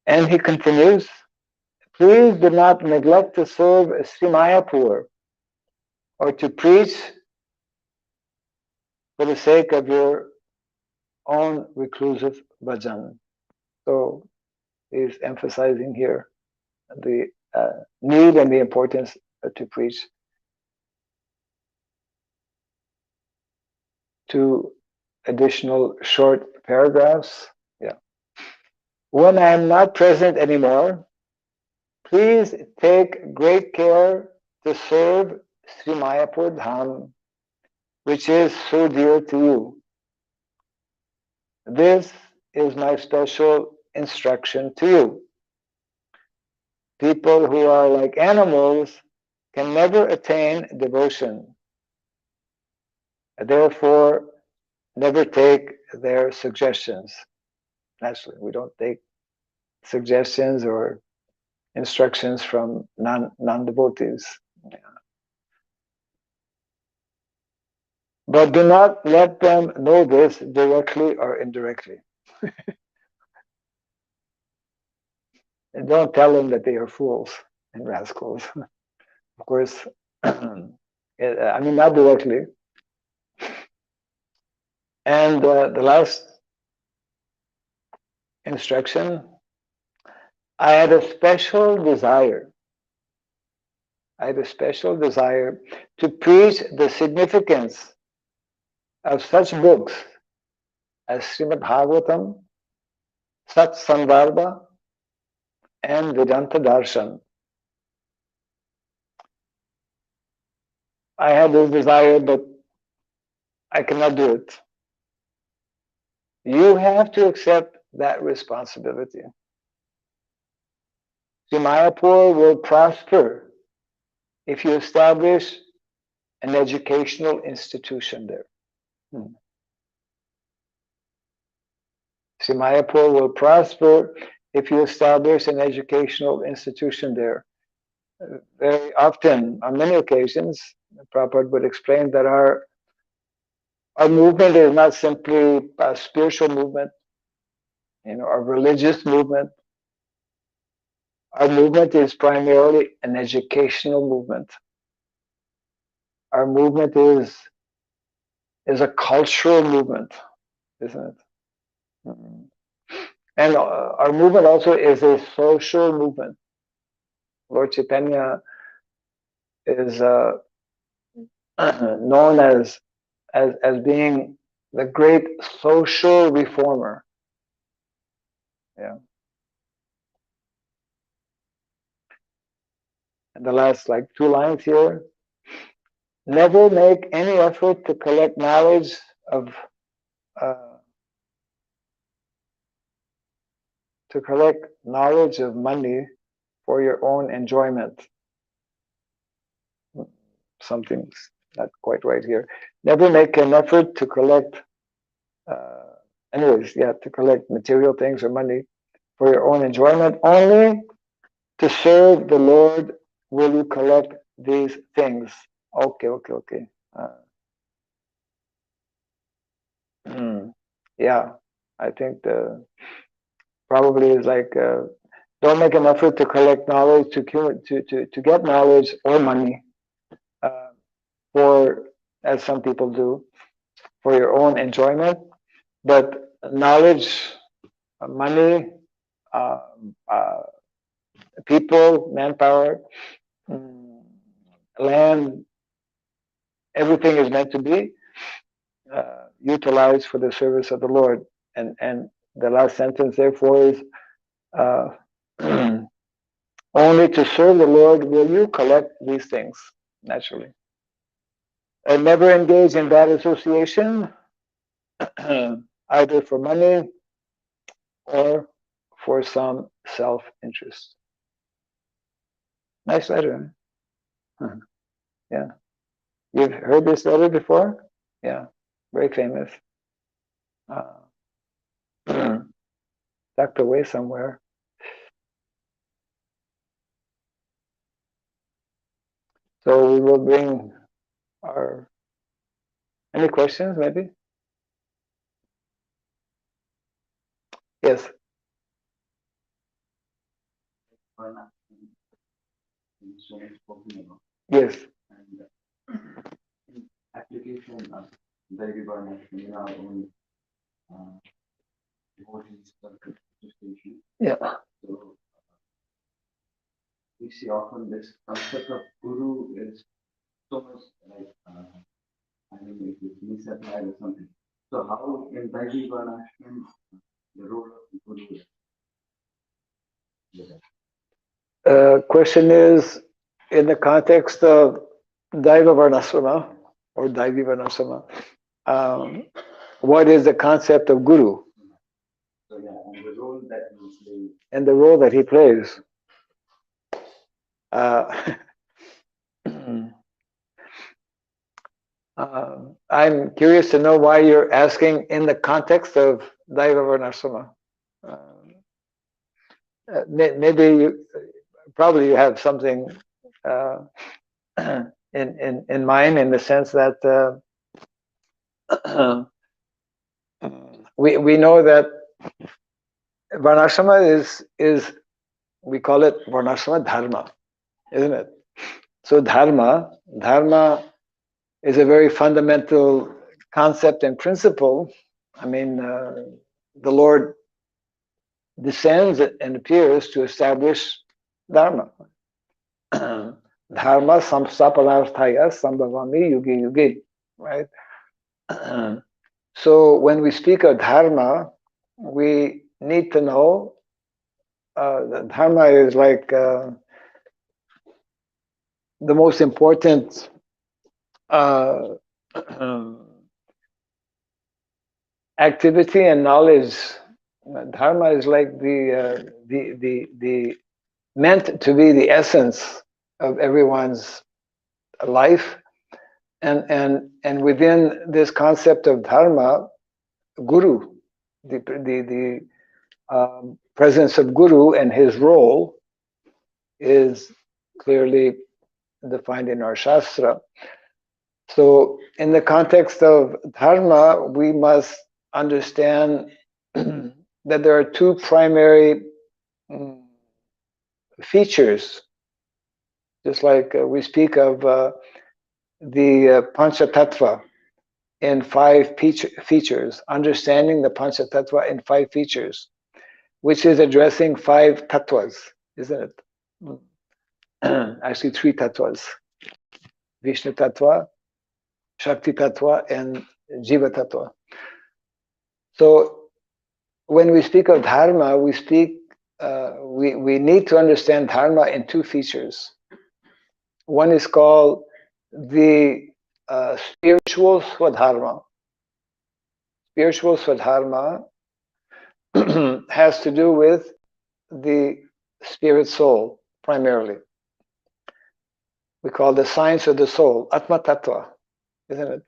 And he continues, please do not neglect to serve Sri Mayapur or to preach for the sake of your own reclusive bhajan. So he's emphasizing here the need and the importance to preach. Two additional short paragraphs. Yeah. When I am not present anymore, please take great care to serve Sri Mayapur Dham, which is so dear to you. This is my special instruction to you. People who are like animals can never attain devotion. Therefore, never take their suggestions. Naturally, we don't take suggestions or instructions from non-devotees. Yeah. But do not let them know this directly or indirectly. And don't tell them that they are fools and rascals. Of course, I mean, not directly. And the last instruction, I had a special desire. I had a special desire to preach the significance of such books as Srimad Bhagavatam, Sat Sandarbha, and Vedanta Darshan. I had this desire, but I cannot do it. You have to accept that responsibility. Sri Mayapur will prosper if you establish an educational institution there. Sri Mayapur will prosper if you establish an educational institution there. Very often, on many occasions, Prabhupada would explain that our movement is not simply a spiritual movement, a religious movement. Our movement is primarily an educational movement. Our movement is a cultural movement, isn't it? Mm-hmm. And our movement also is a social movement. Lord Chaitanya is known as being the great social reformer. Yeah. And the last two lines here. Never make any effort to collect knowledge of money for your own enjoyment. Something's not quite right here. Never make an effort to collect, to collect material things or money for your own enjoyment. Only to serve the Lord will you collect these things. Okay. yeah, I think probably is like don't make an effort to collect knowledge, to get knowledge or money, uh, for, as some people do, for your own enjoyment. But knowledge, money, uh, uh, people, manpower, mm, land, everything is meant to be utilized for the service of the Lord. And the last sentence, therefore, is uh, only to serve the Lord will you collect these things naturally. And never engage in bad association, either for money or for some self-interest. Nice letter. Huh? Yeah. You've heard this letter before? Yeah. Very famous. Tucked away somewhere. So we will bring our, any questions maybe? Yes. Yes. Application of Daily Varnasrama in our own devotees station. Yeah. So we see often this concept of guru is so much like I mean it is misapplied or something. So how in Daily Varnasrama the role of guru is? Question is, in the context of Daiva Varnasrama or Daivi Varnasrama, what is the concept of guru? So yeah, and the role that he plays. And the role that he plays. Uh, I'm curious to know why you're asking in the context of Daiva Varnasrama. Maybe you probably you have something in mind, in the sense that we know that Varnasrama is we call it Varnasrama Dharma, isn't it? So dharma is a very fundamental concept and principle. I mean, the Lord descends and appears to establish dharma. Dharma samstapanarthaya sambhavami yugi yugi, right? So when we speak of dharma, we need to know that dharma is like the most important activity and knowledge. Dharma is like the meant to be the essence of everyone's life, and within this concept of dharma, guru, the presence of guru and his role is clearly defined in our shastra. So in the context of dharma, we must understand that there are two primary features, just like we speak of the Panchatattva in 5 features, understanding the Panchatattva in 5 features, which is addressing 5 tattvas, isn't it? Actually 3 tattvas: Vishnu tattva, Shakti tattva, and Jiva tattva. So when we speak of dharma, we need to understand dharma in 2 features. One is called the spiritual swadharma. Spiritual swadharma has to do with the spirit soul primarily. We call the science of the soul, Atma Tattva, isn't it?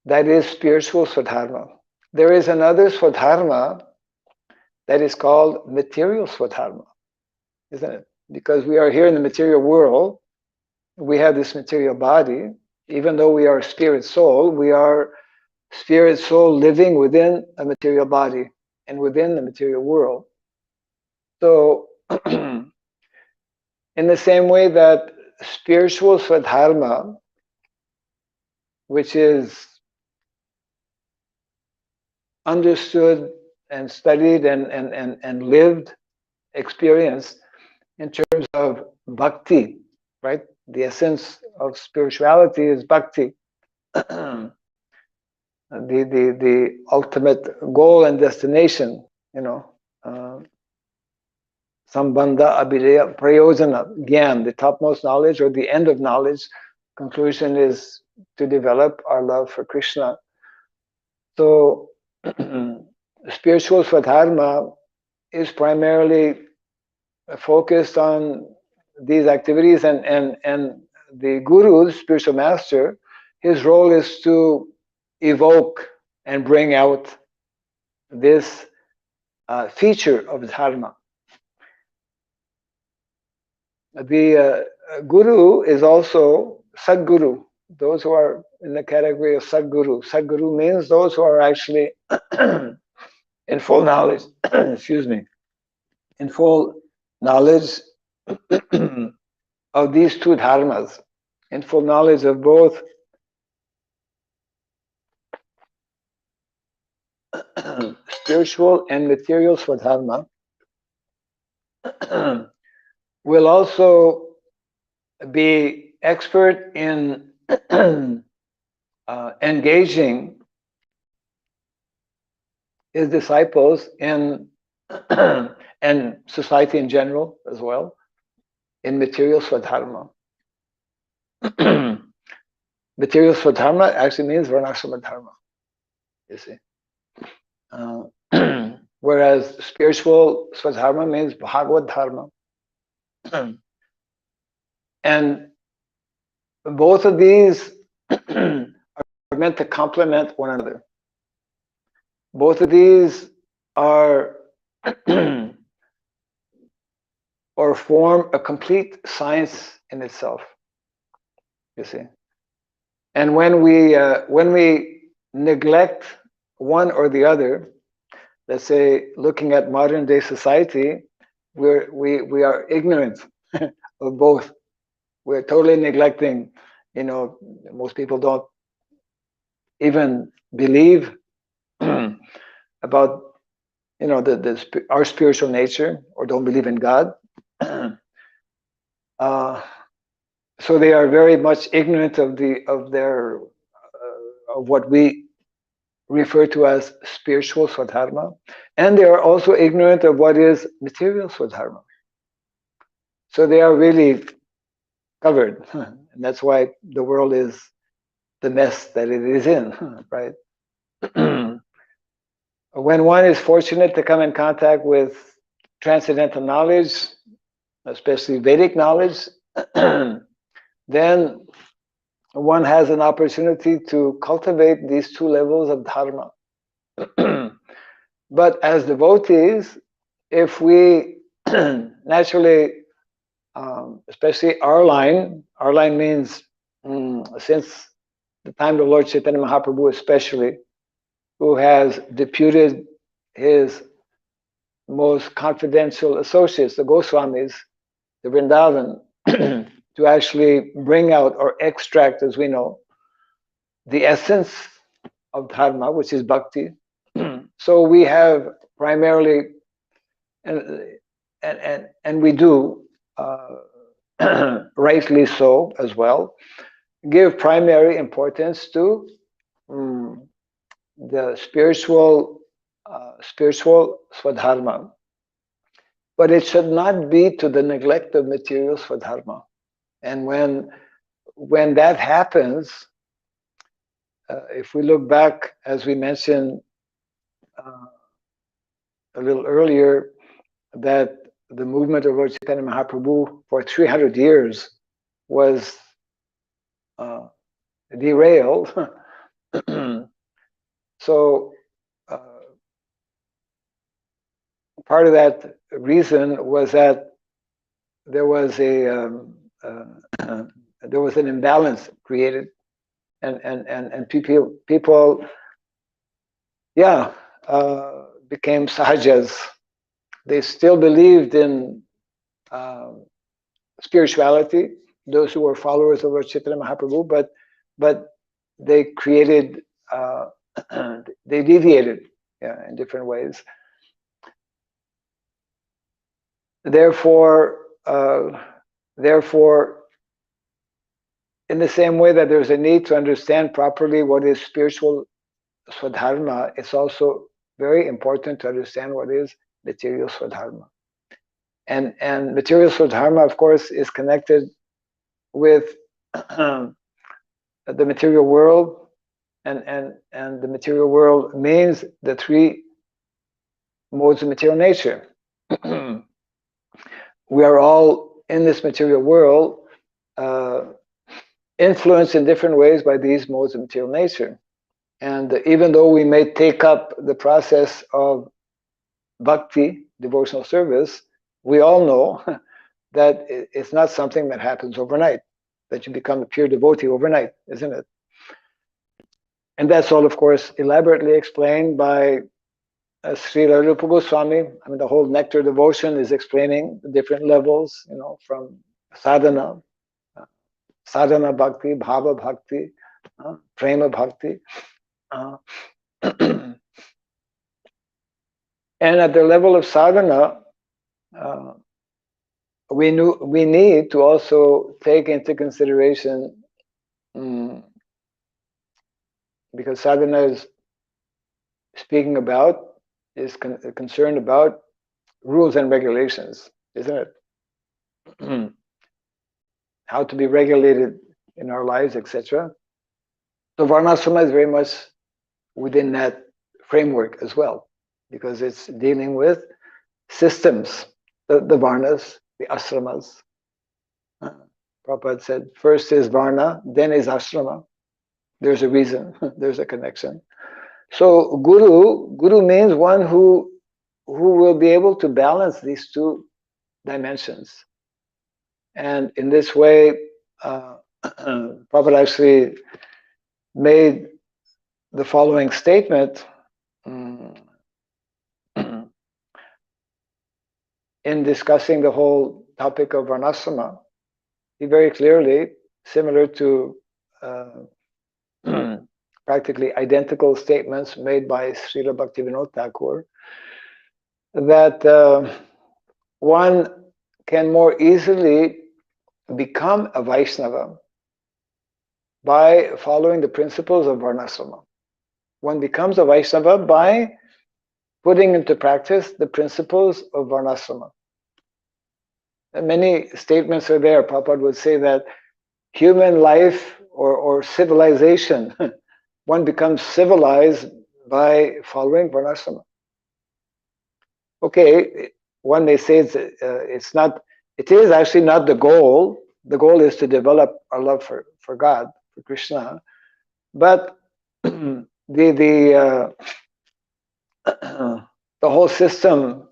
That is spiritual swadharma. There is another swadharma that is called material swadharma, isn't it? Because we are here in the material world, we have this material body. Even though we are spirit soul, we are spirit soul living within a material body and within the material world. So, in the same way that spiritual Swadharma, which is understood and studied and lived, experienced in terms of bhakti, right? The essence of spirituality is bhakti. The ultimate goal and destination, you know, sambandha abhidaya prayojana, gyan, the topmost knowledge or the end of knowledge. Conclusion is to develop our love for Krishna. So, spiritual Swadharma is primarily focused on these activities, and the guru, the spiritual master, his role is to evoke and bring out this feature of dharma. The guru is also sadguru, those who are in the category of sadguru. Sadguru means those who are actually in full knowledge, excuse me, in full knowledge of these two dharmas, in full knowledge of both spiritual and material swadharma, will also be expert in engaging his disciples in and society in general as well in material swadharma. Material swadharma actually means Varnasrama dharma, you see. Whereas spiritual swadharma means Bhagavad dharma. And both of these are meant to complement one another. Both of these are or form a complete science in itself, you see. And when we neglect one or the other, let's say looking at modern day society, we are ignorant of both. We're totally neglecting, you know, most people don't even believe about, you know, our spiritual nature, or don't believe in God. So they are very much ignorant of what we refer to as spiritual swadharma, and they are also ignorant of what is material swadharma. So they are really covered, and that's why the world is the mess that it is in, right? When one is fortunate to come in contact with transcendental knowledge, especially Vedic knowledge, then one has an opportunity to cultivate these two levels of dharma. But as devotees, if we naturally, especially our line means since the time of Lord Chaitanya Mahaprabhu especially, who has deputed his most confidential associates, the Goswamis, the Vrindavan, to actually bring out or extract, as we know, the essence of dharma, which is bhakti. So we have primarily, and we do, rightly so as well, give primary importance to the spiritual swadharma, but it should not be to the neglect of material swadharma. And when that happens, if we look back, as we mentioned a little earlier, that the movement of Lord Chaitanya Mahaprabhu for 300 years was derailed. So part of that reason was that there was there was an imbalance created, and people yeah, became sahajas. They still believed in um, spirituality, those who were followers of Lord Chaitanya Mahaprabhu, but they created, uh, they deviated, yeah, in different ways. Therefore, therefore, in the same way that there's a need to understand properly what is spiritual swadharma, it's also very important to understand what is material swadharma. And material swadharma, of course, is connected with the material world, and the material world means the three modes of material nature. We are all in this material world, uh, influenced in different ways by these modes of material nature. And even though we may take up the process of bhakti, devotional service, we all know that it's not something that happens overnight, that you become a pure devotee overnight, isn't it? And that's all, of course, elaborately explained by Srila Rupa Goswami. I mean, the whole nectar devotion is explaining the different levels, from sadhana, uh, sadhana bhakti, bhava bhakti, prema bhakti. Uh, and at the level of sadhana, uh, we need to also take into consideration, um, because sadhana is concerned about rules and regulations, isn't it? How to be regulated in our lives, etc. So Varnasrama is very much within that framework as well, because it's dealing with systems, the Varnas, the ashramas. Uh, Prabhupada said, first is Varna, then is ashrama. There's a reason, there's a connection. So guru means one who will be able to balance these two dimensions. And in this way, Prabhupada actually made the following statement, um, in discussing the whole topic of Varnasrama. He very clearly, similar to practically identical statements made by Srila Bhaktivinoda Thakur, that one can more easily become a Vaishnava by following the principles of Varnasrama. One becomes a Vaishnava by putting into practice the principles of Varnasrama. And many statements are there. Prabhupada would say that human life or civilization, one becomes civilized by following Varnasrama. Okay, one may say it is actually not the goal. The goal is to develop our love for God, for Krishna. But the whole system,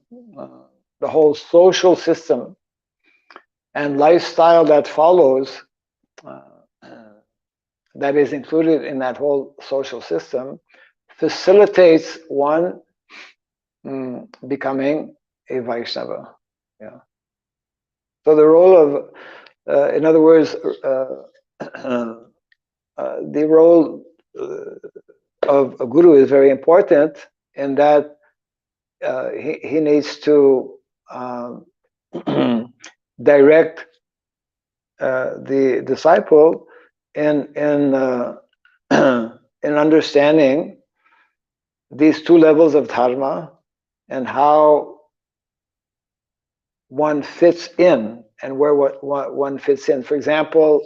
the whole social system and lifestyle that follows, uh, that is included in that whole social system, facilitates one becoming a Vaishnava. Yeah. So the role of, in other words, the role of a guru is very important in that he needs to direct the disciple in in understanding these two levels of dharma and how one fits in and where what one fits in. For example,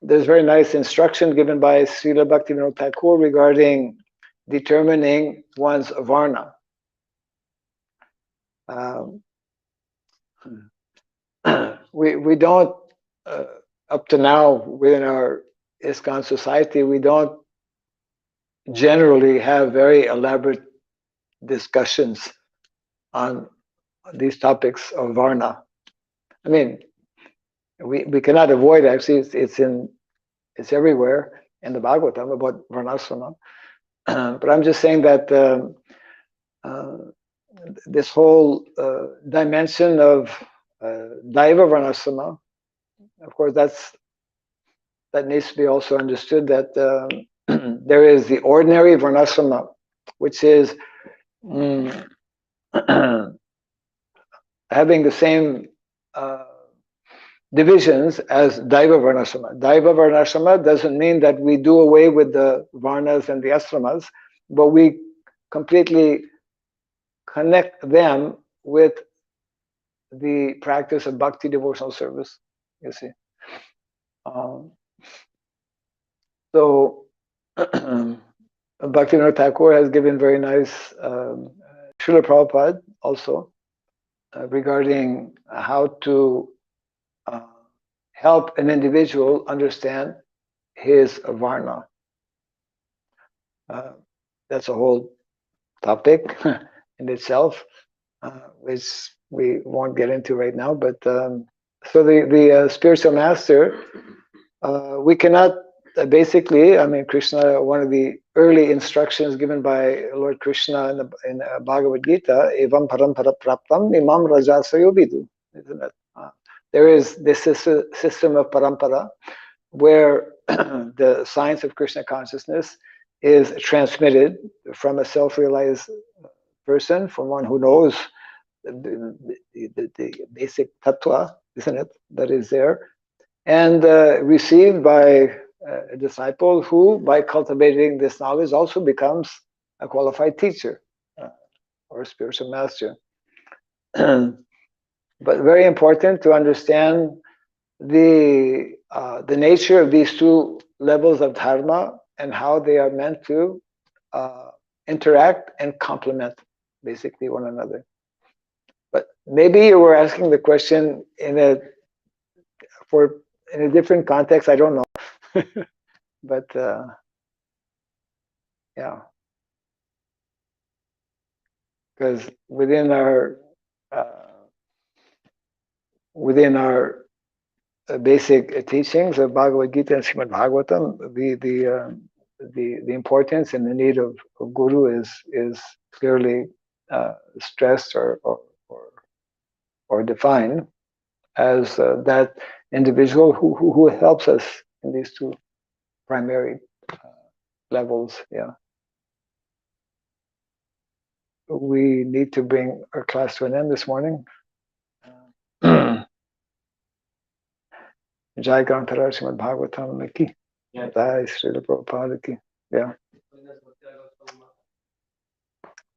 there's very nice instruction given by Srila Bhaktivinoda Thakur regarding determining one's varna. Um, we don't, up to now within our ISKCON society, we don't generally have very elaborate discussions on these topics of varna. I mean, we cannot avoid, actually, it's everywhere in the Bhagavatam about Varnasrama. But I'm just saying that this whole dimension of Daiva Varnasrama, of course, that needs to be also understood that there is the ordinary Varnasrama, which is having the same divisions as Daiva Varnasrama. Daiva Varnasrama doesn't mean that we do away with the Varnas and the Ashramas, but we completely connect them with the practice of bhakti devotional service, you see. So Bhaktivinoda Thakur has given very nice Srila Prabhupada also regarding how to help an individual understand his Varna. That's a whole topic in itself, which we won't get into right now. But so the spiritual master, we cannot basically, I mean, Krishna, one of the early instructions given by Lord Krishna in Bhagavad Gita, evam parampara praptam imam rajasayo vidu, isn't it? There is this system of parampara where the science of Krishna consciousness is transmitted from a self-realized person, from one who knows the basic tattva, isn't it, that is there, and received by a disciple who, by cultivating this knowledge, also becomes a qualified teacher or a spiritual master. But very important to understand the nature of these two levels of dharma and how they are meant to interact and complement basically one another. But maybe you were asking the question in a different context. I don't know, but yeah, because within our basic teachings of Bhagavad Gita and Srimad Bhagavatam, the importance and the need of guru is clearly stressed or defined as that individual who helps us in these two primary levels. Yeah, we need to bring our class to an end this morning. Jai Grantara Srimad Bhagavatam ki. Jai Srila Prabhupada ki. Yeah.